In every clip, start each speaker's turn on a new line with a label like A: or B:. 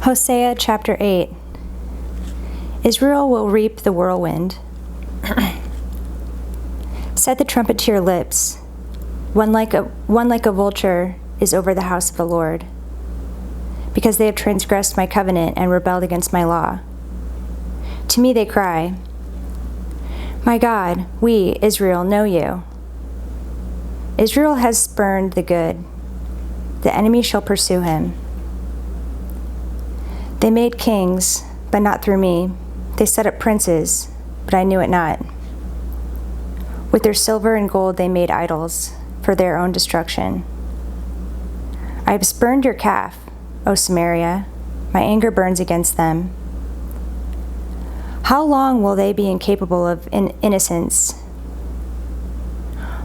A: HOSEA chapter 8. Israel will reap the whirlwind. Set the trumpet to your lips. One like a vulture is over the house of the Lord, because they have transgressed my covenant and rebelled against my law. To me they cry, "My God, we, Israel, know you." Israel has spurned the good. The enemy shall pursue him. They made kings, but not through me. They set up princes, but I knew it not. With their silver and gold they made idols for their own destruction. I have spurned your calf, O Samaria. My anger burns against them. How long will they be incapable of innocence?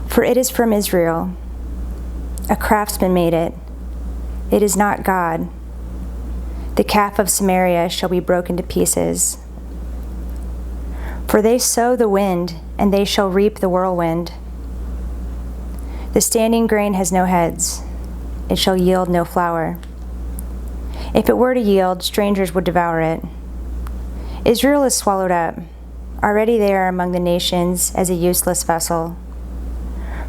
A: For it is from Israel. A craftsman made it. It is not God. The calf of Samaria shall be broken to pieces. For they sow the wind, and they shall reap the whirlwind. The standing grain has no heads. It shall yield no flour. If it were to yield, strangers would devour it. Israel is swallowed up. Already they are among the nations as a useless vessel.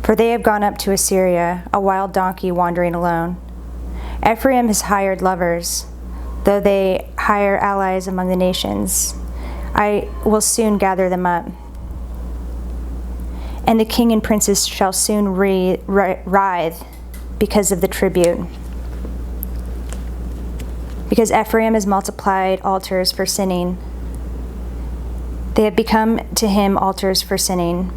A: For they have gone up to Assyria, a wild donkey wandering alone. Ephraim has hired lovers, though they hire allies among the nations. I will soon gather them up. And the king and princes shall soon writhe because of the tribute. Because Ephraim has multiplied altars for sinning. They have become to him altars for sinning.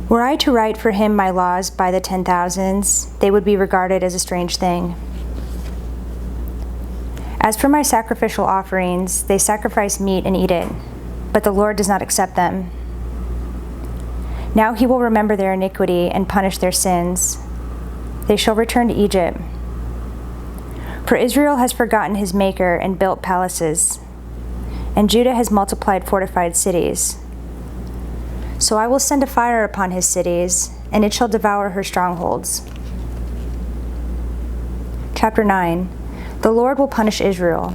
A: Were I to write for him my laws by the 10,000s, they would be regarded as a strange thing. As for my sacrificial offerings, they sacrifice meat and eat it, but the Lord does not accept them. Now he will remember their iniquity and punish their sins. They shall return to Egypt. For Israel has forgotten his Maker and built palaces, and Judah has multiplied fortified cities. So I will send a fire upon his cities, and it shall devour her strongholds. Chapter 9. The Lord will punish Israel.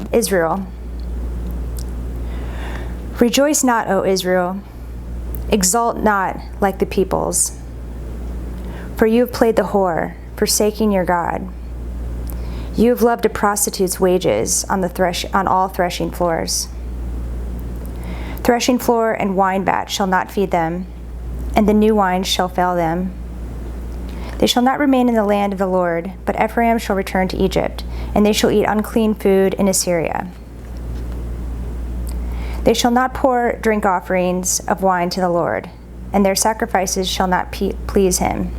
A: Rejoice not, O Israel. Exult not like the peoples. For you have played the whore, forsaking your God. You have loved a prostitute's wages on all threshing floors. Threshing floor and wine vat shall not feed them, and the new wine shall fail them. They shall not remain in the land of the Lord, but Ephraim shall return to Egypt, and they shall eat unclean food in Assyria. They shall not pour drink offerings of wine to the Lord, and their sacrifices shall not please him.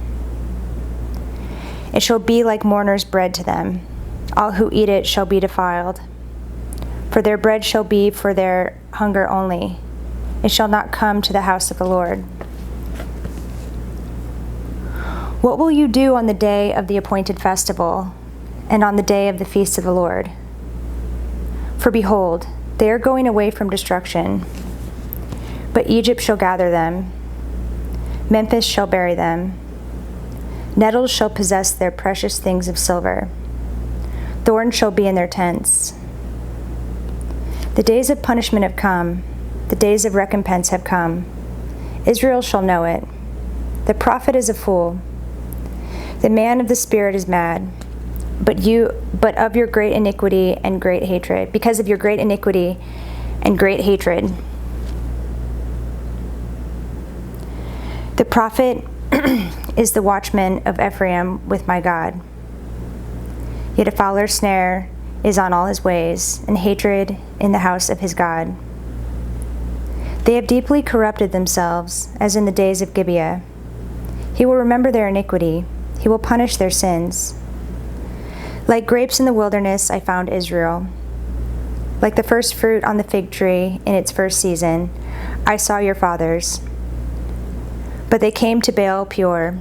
A: It shall be like mourners' bread to them. All who eat it shall be defiled. For their bread shall be for their hunger only. It shall not come to the house of the Lord. What will you do on the day of the appointed festival, and on the day of the feast of the Lord? For behold, they are going away from destruction, but Egypt shall gather them. Memphis shall bury them. Nettles shall possess their precious things of silver. Thorns shall be in their tents. The days of punishment have come. The days of recompense have come. Israel shall know it. The prophet is a fool. The man of the spirit is mad. But of your great iniquity and great hatred, because of your great iniquity and great hatred. The prophet is the watchman of Ephraim with my God. Yet a fowler's snare is on all his ways, and hatred in the house of his God. They have deeply corrupted themselves, as in the days of Gibeah. He will remember their iniquity. He will punish their sins. Like grapes in the wilderness, I found Israel. Like the first fruit on the fig tree in its first season, I saw your fathers. But they came to Baal pure,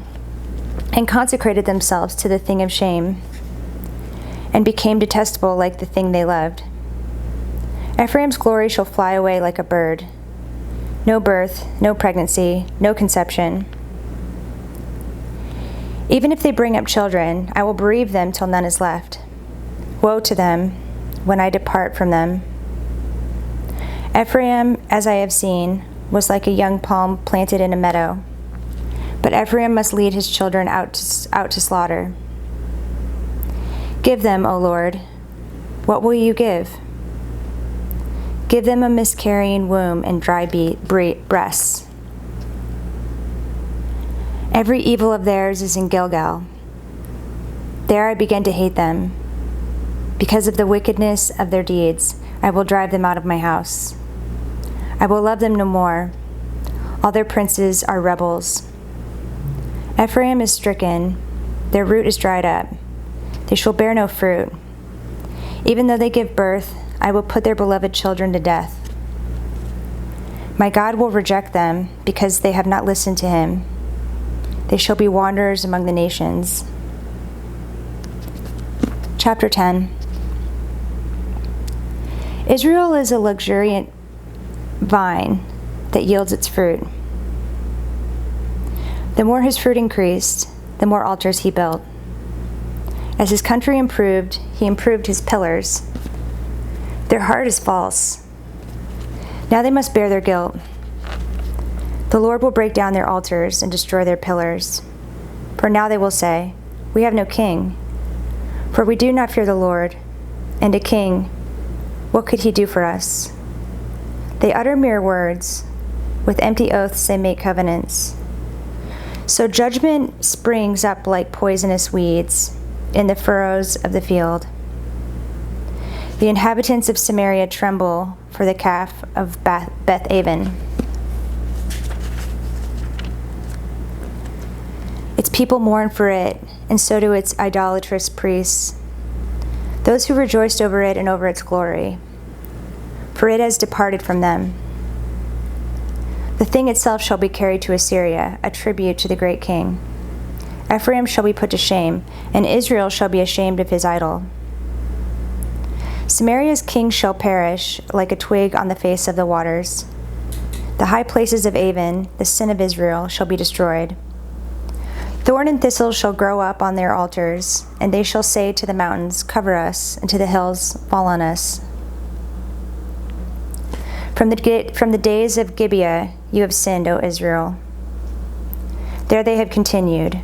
A: and consecrated themselves to the thing of shame, and became detestable like the thing they loved. Ephraim's glory shall fly away like a bird. No birth, no pregnancy, no conception. Even if they bring up children, I will bereave them till none is left. Woe to them when I depart from them. Ephraim, as I have seen, was like a young palm planted in a meadow. But Ephraim must lead his children out to slaughter. Give them, O Lord. What will you give? Give them a miscarrying womb and dry breasts. Every evil of theirs is in Gilgal. There I begin to hate them. Because of the wickedness of their deeds, I will drive them out of my house. I will love them no more. All their princes are rebels. Ephraim is stricken. Their root is dried up. They shall bear no fruit. Even though they give birth, I will put their beloved children to death. My God will reject them because they have not listened to him. They shall be wanderers among the nations. Chapter 10. Israel is a luxuriant vine that yields its fruit. The more his fruit increased, the more altars he built. As his country improved, he improved his pillars. Their heart is false. Now they must bear their guilt. The Lord will break down their altars and destroy their pillars. For now they will say, we have no king. For we do not fear the Lord, and a king, what could he do for us? They utter mere words. With empty oaths they make covenants. So judgment springs up like poisonous weeds in the furrows of the field. The inhabitants of Samaria tremble for the calf of Beth-aven. Its people mourn for it, and so do its idolatrous priests, those who rejoiced over it and over its glory, for it has departed from them. The thing itself shall be carried to Assyria, a tribute to the great king. Ephraim shall be put to shame, and Israel shall be ashamed of his idol. Samaria's king shall perish like a twig on the face of the waters. The high places of Avon, the sin of Israel, shall be destroyed. Thorn and thistle shall grow up on their altars, and they shall say to the mountains, cover us, and to the hills, fall on us. From the days of Gibeah you have sinned, O Israel. There they have continued.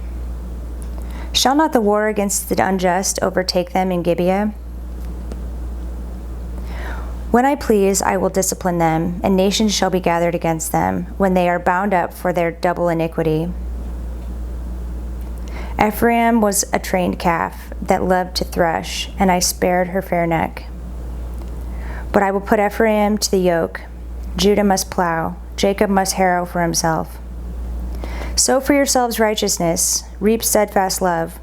A: Shall not the war against the unjust overtake them in Gibeah? When I please, I will discipline them, and nations shall be gathered against them, when they are bound up for their double iniquity. Ephraim was a trained calf that loved to thresh, and I spared her fair neck. But I will put Ephraim to the yoke. Judah must plow. Jacob must harrow for himself. Sow for yourselves righteousness. Reap steadfast love.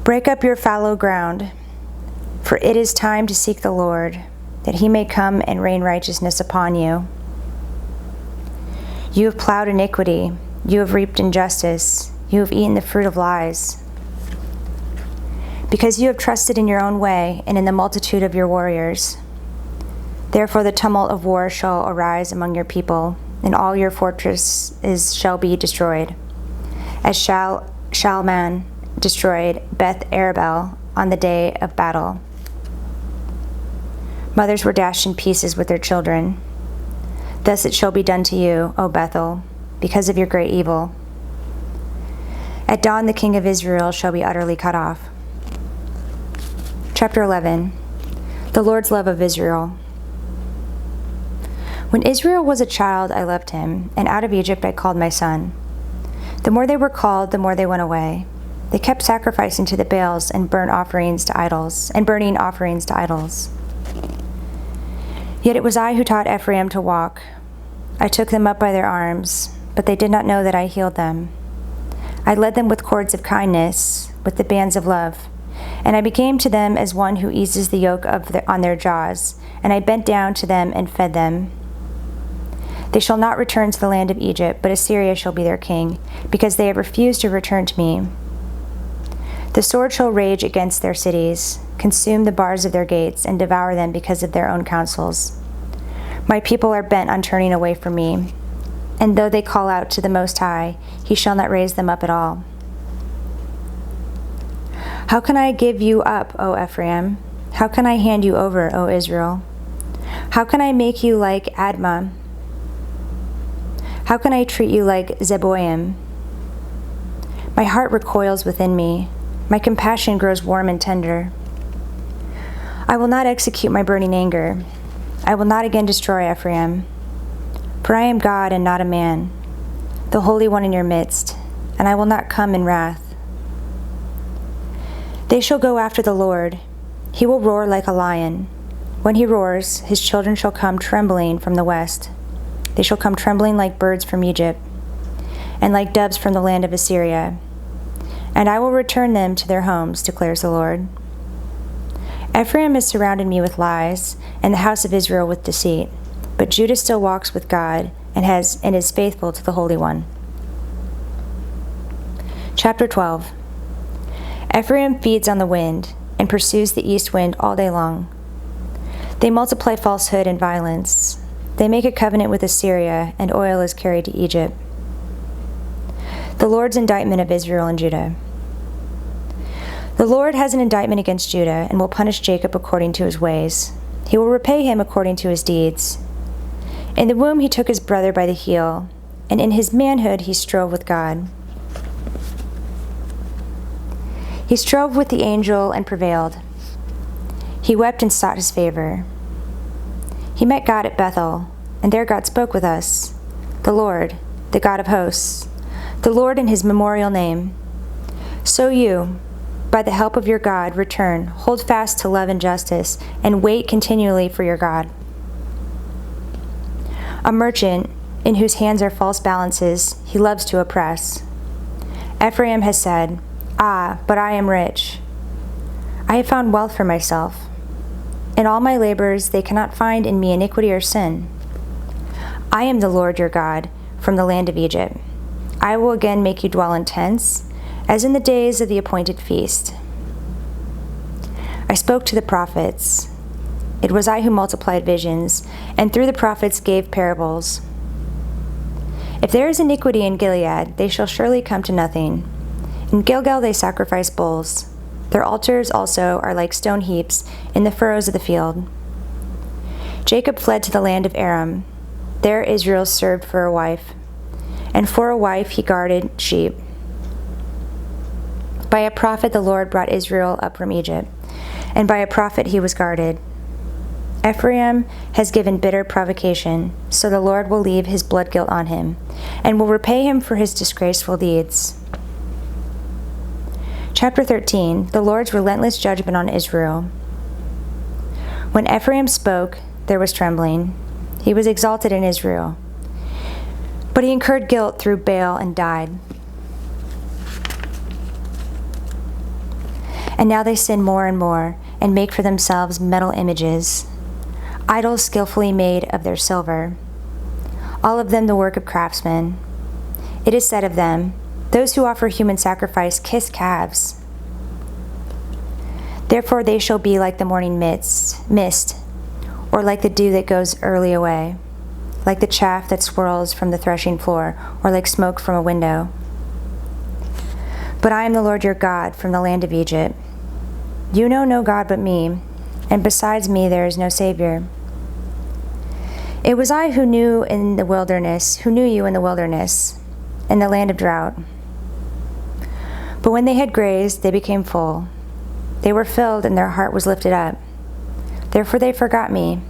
A: Break up your fallow ground, for it is time to seek the Lord, that he may come and rain righteousness upon you. You have plowed iniquity. You have reaped injustice. You have eaten the fruit of lies. Because you have trusted in your own way and in the multitude of your warriors. Therefore the tumult of war shall arise among your people, and all your fortresses shall be destroyed, as Shalman destroyed Beth Arabel on the day of battle. Mothers were dashed in pieces with their children. Thus it shall be done to you, O Bethel, because of your great evil. At dawn the king of Israel shall be utterly cut off. Chapter 11. The Lord's love of Israel. When Israel was a child, I loved him, and out of Egypt I called my son. The more they were called, the more they went away. They kept sacrificing to the Baals and burning offerings to idols. Yet it was I who taught Ephraim to walk. I took them up by their arms, but they did not know that I healed them. I led them with cords of kindness, with the bands of love. And I became to them as one who eases the yoke on their jaws, and I bent down to them and fed them. They shall not return to the land of Egypt, but Assyria shall be their king, because they have refused to return to me. The sword shall rage against their cities, consume the bars of their gates, and devour them because of their own counsels. My people are bent on turning away from me, and though they call out to the Most High, he shall not raise them up at all. How can I give you up, O Ephraim? How can I hand you over, O Israel? How can I make you like Admah? How can I treat you like Zeboim? My heart recoils within me. My compassion grows warm and tender. I will not execute my burning anger. I will not again destroy Ephraim. For I am God and not a man, the Holy One in your midst, and I will not come in wrath. They shall go after the Lord. He will roar like a lion. When he roars, his children shall come trembling from the west. They shall come trembling like birds from Egypt, and like doves from the land of Assyria. And I will return them to their homes, declares the Lord. Ephraim has surrounded me with lies, and the house of Israel with deceit. But Judah still walks with God and is faithful to the Holy One. Chapter 12. Ephraim feeds on the wind and pursues the east wind all day long. They multiply falsehood and violence. They make a covenant with Assyria, and oil is carried to Egypt. The Lord's indictment of Israel and Judah. The Lord has an indictment against Judah and will punish Jacob according to his ways. He will repay him according to his deeds. In the womb he took his brother by the heel, and in his manhood he strove with God. He strove with the angel and prevailed. He wept and sought his favor. He met God at Bethel, and there God spoke with us, the Lord, the God of hosts, the Lord in his memorial name. So you, by the help of your God, return, hold fast to love and justice, and wait continually for your God. A merchant, in whose hands are false balances, he loves to oppress. Ephraim has said, "Ah, but I am rich. I have found wealth for myself. In all my labors they cannot find in me iniquity or sin. I am the Lord your God, from the land of Egypt. I will again make you dwell in tents, as in the days of the appointed feast." I spoke to the prophets. It was I who multiplied visions, and through the prophets gave parables. If there is iniquity in Gilead, they shall surely come to nothing. In Gilgal they sacrifice bulls. Their altars also are like stone heaps in the furrows of the field. Jacob fled to the land of Aram. There Israel served for a wife, and for a wife he guarded sheep. By a prophet the Lord brought Israel up from Egypt, and by a prophet he was guarded. Ephraim has given bitter provocation, so the Lord will leave his blood guilt on him, and will repay him for his disgraceful deeds. Chapter 13. The Lord's relentless judgment on Israel. When Ephraim spoke, there was trembling. He was exalted in Israel. But he incurred guilt through Baal and died. And now they sin more and more, and make for themselves metal images, idols skillfully made of their silver, all of them the work of craftsmen. It is said of them, "Those who offer human sacrifice kiss calves." Therefore they shall be like the morning mist, or like the dew that goes early away, like the chaff that swirls from the threshing floor, or like smoke from a window. But I am the Lord your God from the land of Egypt. You know no God but me, and besides me there is no Savior. It was I who knew you in the wilderness, in the land of drought. But when they had grazed, they became full. They were filled, and their heart was lifted up. Therefore they forgot me.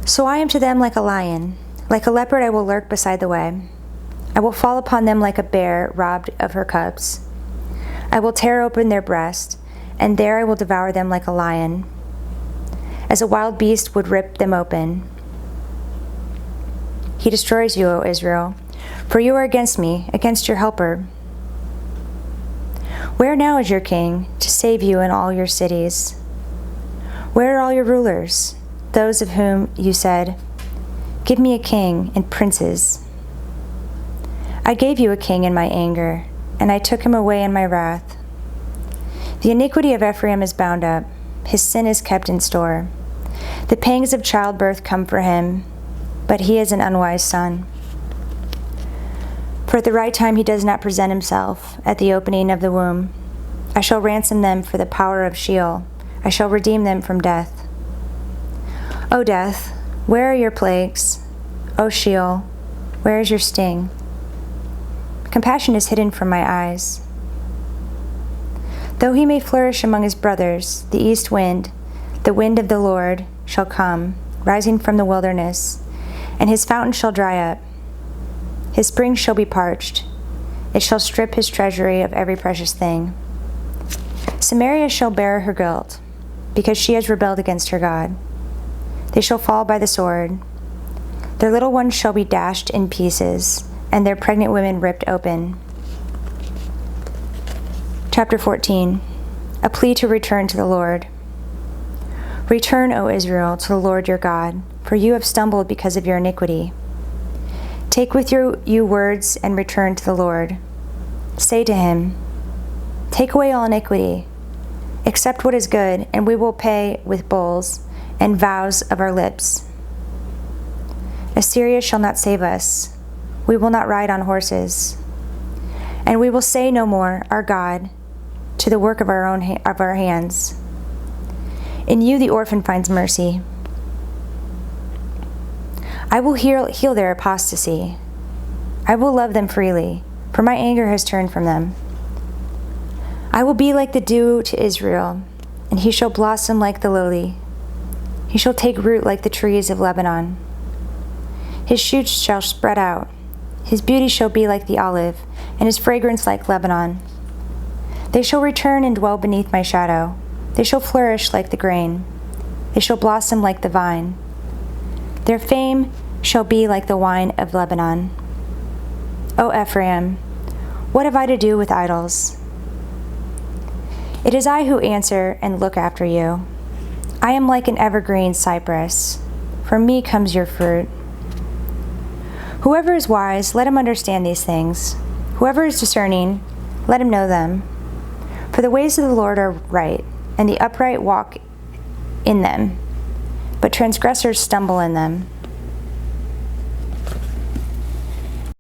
A: So I am to them like a lion. Like a leopard I will lurk beside the way. I will fall upon them like a bear robbed of her cubs. I will tear open their breast, and there I will devour them like a lion, as a wild beast would rip them open. He destroys you, O Israel, for you are against me, against your helper. Where now is your king, to save you in all your cities? Where are all your rulers, those of whom you said, "Give me a king and princes"? I gave you a king in my anger, and I took him away in my wrath. The iniquity of Ephraim is bound up, his sin is kept in store. The pangs of childbirth come for him, but he is an unwise son. For at the right time he does not present himself at the opening of the womb. I shall ransom them for the power of Sheol. I shall redeem them from death. O death, where are your plagues? O Sheol, where is your sting? Compassion is hidden from my eyes. Though he may flourish among his brothers, the east wind, the wind of the Lord, shall come, rising from the wilderness, and his fountain shall dry up. His springs shall be parched. It shall strip his treasury of every precious thing. Samaria shall bear her guilt, because she has rebelled against her God. They shall fall by the sword. Their little ones shall be dashed in pieces, and their pregnant women ripped open. Chapter 14. A plea to return to the Lord. Return, O Israel, to the Lord your God, for you have stumbled because of your iniquity. Take with you words and return to the Lord. Say to him, take away all iniquity. Accept what is good, and we will pay with bulls and vows of our lips. Assyria shall not save us. We will not ride on horses. And we will say no more, our God, to the work of our hands. In you the orphan finds mercy. I will heal their apostasy. I will love them freely, for my anger has turned from them. I will be like the dew to Israel, and he shall blossom like the lily. He shall take root like the trees of Lebanon. His shoots shall spread out. His beauty shall be like the olive, and his fragrance like Lebanon. They shall return and dwell beneath my shadow. They shall flourish like the grain. They shall blossom like the vine. Their fame shall be like the wine of Lebanon. O Ephraim, what have I to do with idols? It is I who answer and look after you. I am like an evergreen cypress. From me comes your fruit. Whoever is wise, let him understand these things. Whoever is discerning, let him know them. For the ways of the Lord are right, and the upright walk in them, but transgressors stumble in them.